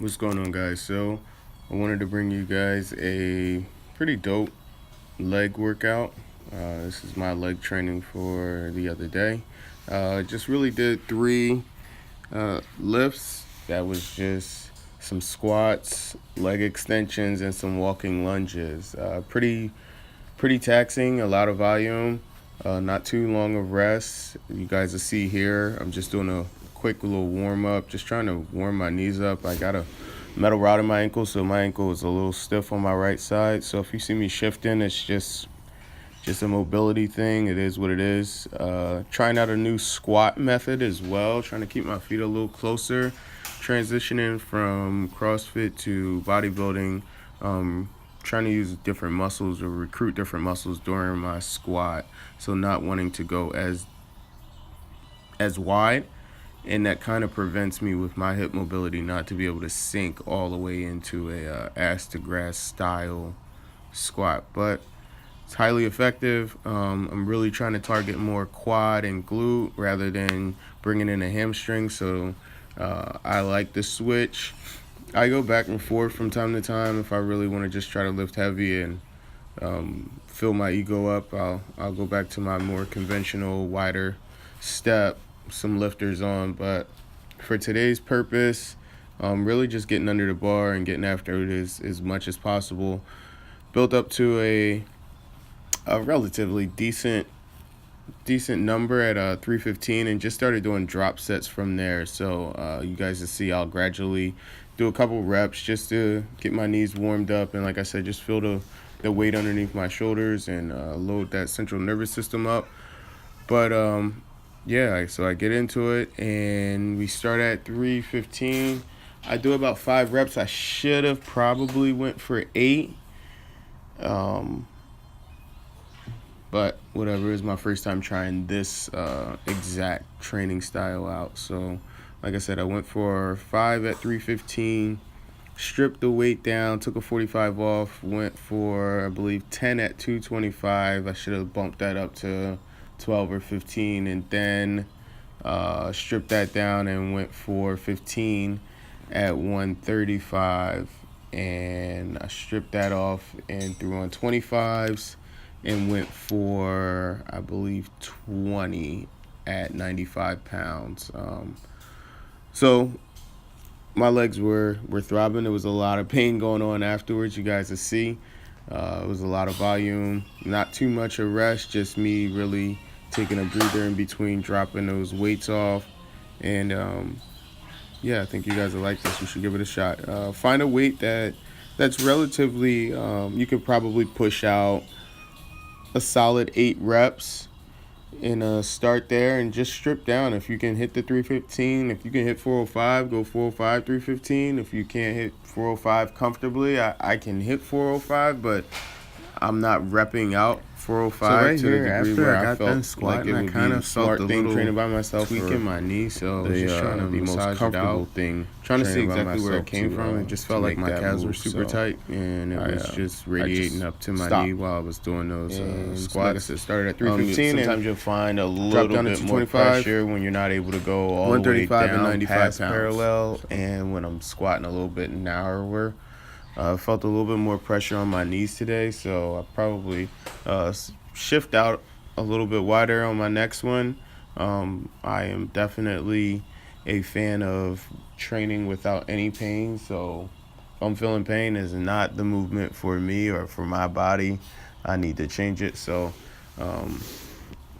What's going on, guys? So, I wanted to bring you guys a pretty dope leg workout. This is my leg training for the other day. Just really did three lifts. That was just some squats, leg extensions, and some walking lunges. Pretty taxing, a lot of volume, not too long of rest. You guys will see here, I'm just doing a quick little warm up, just trying to warm my knees up. I got a metal rod in my ankle, so my ankle is a little stiff on my right side. So if you see me shifting, it's just a mobility thing. It is what it is. Trying out a new squat method as well, trying to keep my feet a little closer, transitioning from CrossFit to bodybuilding. Trying to use different muscles or recruit different muscles during my squat, so not wanting to go as wide, and that kind of prevents me with my hip mobility not to be able to sink all the way into a ass to grass style squat. But it's highly effective. I'm really trying to target more quad and glute rather than bringing in a hamstring, so I like the switch. I go back and forth from time to time. If I really want to just try to lift heavy and fill my ego up, I'll go back to my more conventional, wider step, some lifters on. But for today's purpose, really just getting under the bar and getting after it as much as possible. Built up to a relatively decent number at 315, and just started doing drop sets from there. So you guys will see I'll gradually do a couple reps just to get my knees warmed up, and like I said, just feel the weight underneath my shoulders and load that central nervous system up. But yeah, so I get into it and we start at 315. I do about 5 reps. I should have probably went for 8. But whatever, it was my first time trying this exact training style out. So like I said, I went for 5 at 315, stripped the weight down, took a 45 off, went for, I believe, 10 at 225. I should have bumped that up to 12 or 15, and then stripped that down and went for 15 at 135. And I stripped that off and threw on 25s and went for, I believe, 20 at 95 pounds. So my legs were throbbing. There was a lot of pain going on afterwards. You guys will see. It was a lot of volume, not too much of rest, just me really taking a breather in between, dropping those weights off. And yeah, I think you guys will like this. You should give it a shot. Find a weight that's relatively, you could probably push out a solid 8 reps and start there and just strip down. If you can hit the 315, if you can hit 405, go 405, 315. If you can't hit 405 comfortably, I can hit 405, but I'm not repping out 405 So right to here, the degree after where I I got done felt squatting, like I it would kind be a of felt smart a thing little training by myself, tweaking my knee. So I was just trying to the most massage it comfortable out, thing. trying to see training by exactly where it myself came to, from. It just felt to like make my that calves were move. super So tight, and it was just radiating up to my knee while I was doing those squats. It started at 315. Sometimes you'll find a drop little down to bit more 225 pressure when you're not able to go all the way 135 down and 95 past pounds. parallel, and when I'm squatting a little bit narrower. Felt a little bit more pressure on my knees today, so I probably shift out a little bit wider on my next one. I am definitely a fan of training without any pain, so if I'm feeling pain, is not the movement for me or for my body. I need to change it. So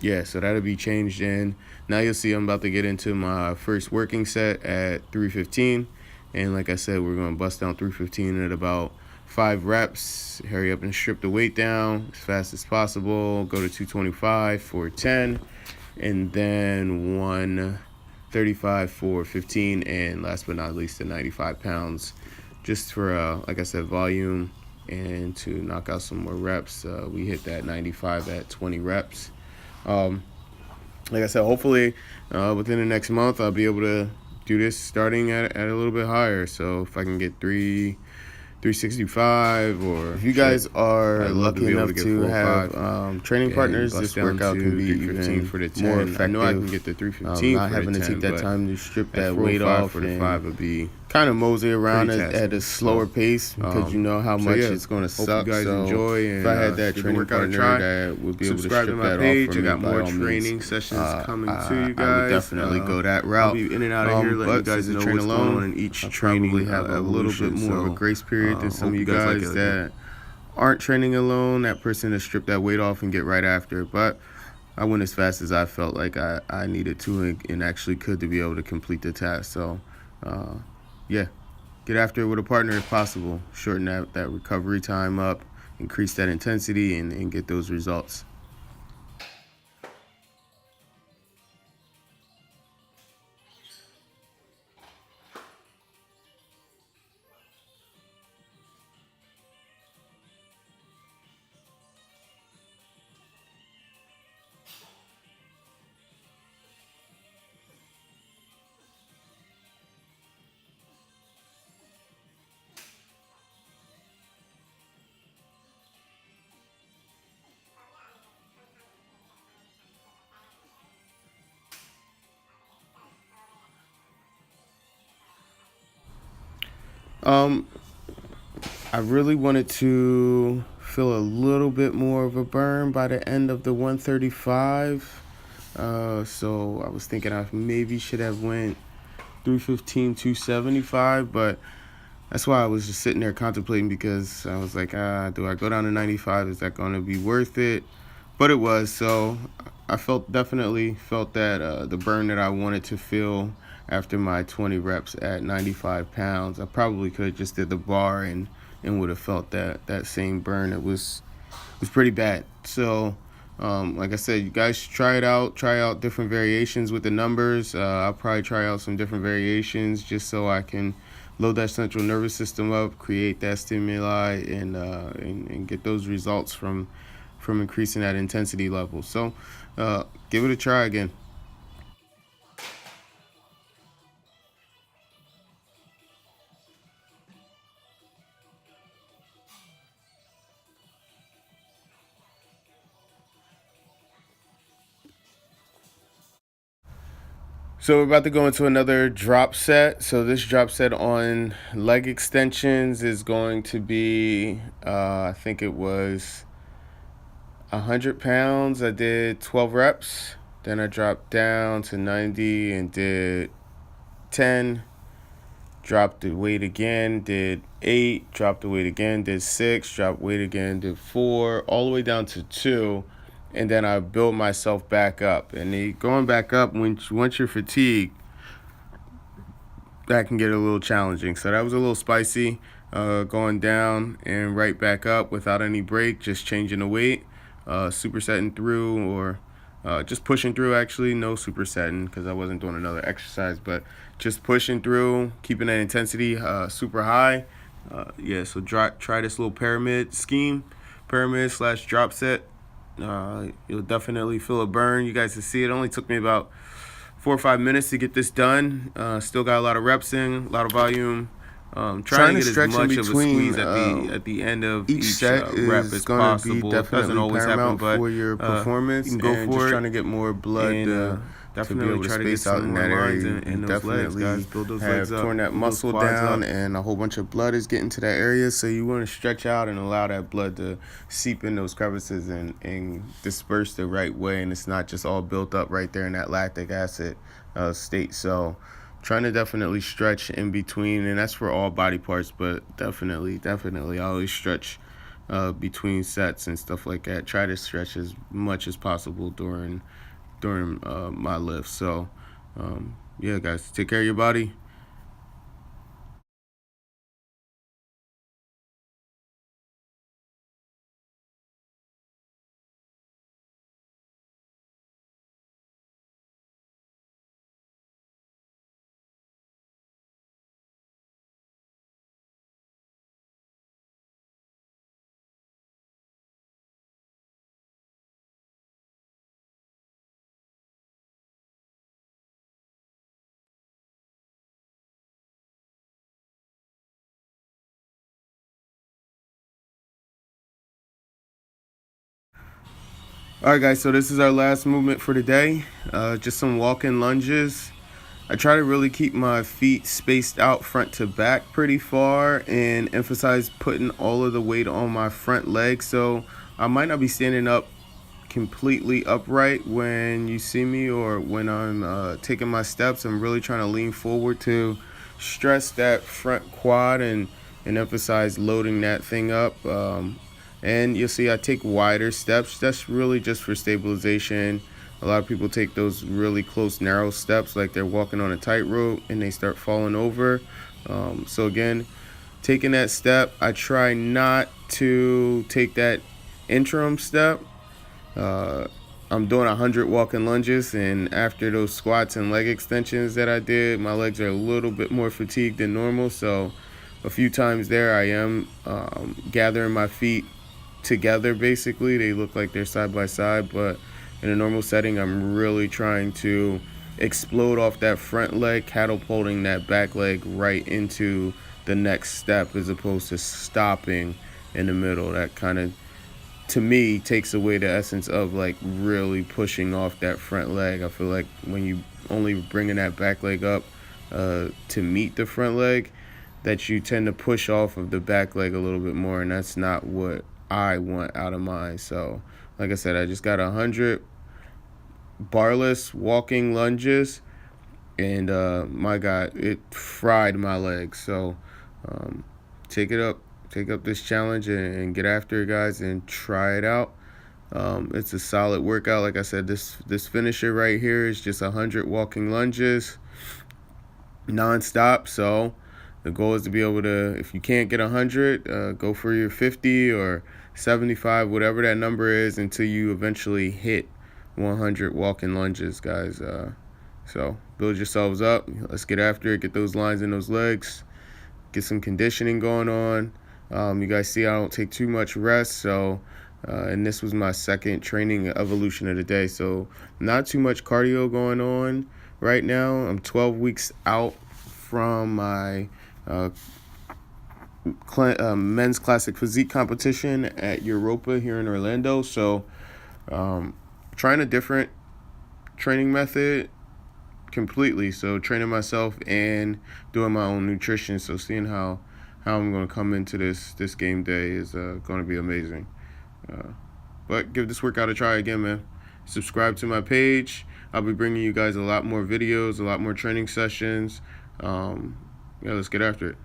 yeah, so that'll be changed in. Now you'll see I'm about to get into my first working set at 315. And like I said, we're going to bust down 315 at about 5 reps. Hurry up and strip the weight down as fast as possible. Go to 225 for 10. And then 135 for 15. And last but not least, the 95 pounds. Just for, like I said, volume and to knock out some more reps. We hit that 95 at 20 reps. Like I said, hopefully within the next month, I'll be able to do this starting at a little bit higher. So if I can get 365, or if you guys are lucky enough to have training partners, this workout can be even for the 10. more effective. I know I can get the 315 not for having the to 10, take that time to strip that at weight 405 off for the and 5 would be kind of mosey around pretty at a slower pace because you know how much it's going to suck. Hope you guys enjoy. And if I had that training partner that would be able to strip that off for me, I got more training sessions coming to you guys. I would definitely go that route. I'll be in and out of here, letting you guys know what's going on in each training. Probably have a little bit more of a grace period than some of you guys that aren't training alone. That person to strip that weight off and get right after it. But I went as fast as I felt like I needed to and actually could to be able to complete the task. So, yeah, get after it with a partner if possible. Shorten that recovery time up, increase that intensity, and get those results. I really wanted to feel a little bit more of a burn by the end of the 135. So I was thinking I maybe should have went 315, 275, but that's why I was just sitting there contemplating because I was like, do I go down to 95? Is that going to be worth it? But it was. So I definitely felt that the burn that I wanted to feel after my 20 reps at 95 pounds, I probably could have just did the bar and would have felt that same burn. It was pretty bad. So like I said, you guys should try it out. Try out different variations with the numbers. I'll probably try out some different variations just so I can load that central nervous system up, create that stimuli, and get those results from increasing that intensity level. So give it a try again. So we're about to go into another drop set. So this drop set on leg extensions is going to be, I think it was 100 pounds. I did 12 reps. Then I dropped down to 90 and did 10. Dropped the weight again, did 8. Dropped the weight again, did 6. Dropped weight again, did 4. All the way down to 2. And then I built myself back up. And going back up, once you're fatigued, that can get a little challenging. So that was a little spicy, going down and right back up without any break, just changing the weight, supersetting through, or just pushing through. Actually, no supersetting because I wasn't doing another exercise, but just pushing through, keeping that intensity super high. Yeah, so try this little pyramid scheme, pyramid/drop set. You'll definitely feel a burn. You guys can see it only took me about 4 or 5 minutes to get this done. Still got a lot of reps in, a lot of volume. Trying to get as much of a squeeze at the end of each set rep as possible. It doesn't always happen, but for your performance, you can go for just it. trying to get more blood And, definitely try to space get out some in more that lines area. in those legs, guys. Build those legs have up. torn that build those muscle quads down, up. and a whole bunch of blood is getting to that area. So you want to stretch out and allow that blood to seep in those crevices and disperse the right way, and it's not just all built up right there in that lactic acid state. So trying to definitely stretch in between, and that's for all body parts, but definitely I always stretch between sets and stuff like that. Try to stretch as much as possible during my lift. So yeah, guys, take care of your body. All right, guys, so this is our last movement for today. Just some walking lunges. I try to really keep my feet spaced out front to back pretty far and emphasize putting all of the weight on my front leg. So I might not be standing up completely upright when you see me or when I'm taking my steps. I'm really trying to lean forward to stress that front quad and emphasize loading that thing up. And you'll see I take wider steps. That's really just for stabilization. A lot of people take those really close, narrow steps like they're walking on a tightrope and they start falling over. So again, taking that step, I try not to take that interim step. I'm doing 100 walking lunges, and after those squats and leg extensions that I did, my legs are a little bit more fatigued than normal. So a few times there, I am gathering my feet together. Basically, they look like they're side by side, but in a normal setting, I'm really trying to explode off that front leg, catapulting that back leg right into the next step as opposed to stopping in the middle. That kind of, to me, takes away the essence of like really pushing off that front leg. I feel like when you only bringing that back leg up to meet the front leg, that you tend to push off of the back leg a little bit more, and that's not what I want out of mine. So like I said, I just got 100 barless walking lunges, and my God, it fried my legs. So take up this challenge and get after it, guys, and try it out. It's a solid workout. Like I said, this finisher right here is just 100 walking lunges non-stop. So the goal is to be able to, if you can't get 100, go for your 50 or 75, whatever that number is, until you eventually hit 100 walking lunges, guys. So build yourselves up. Let's get after it. Get those lines in those legs. Get some conditioning going on. You guys see I don't take too much rest. So, and this was my second training evolution of the day. So not too much cardio going on right now. I'm 12 weeks out from my men's classic physique competition at Europa here in Orlando. So trying a different training method completely. So training myself and doing my own nutrition. So seeing how I'm going to come into this game day is going to be amazing. But give this workout a try again, man. Subscribe to my page. I'll be bringing you guys a lot more videos, a lot more training sessions. Let's get after it.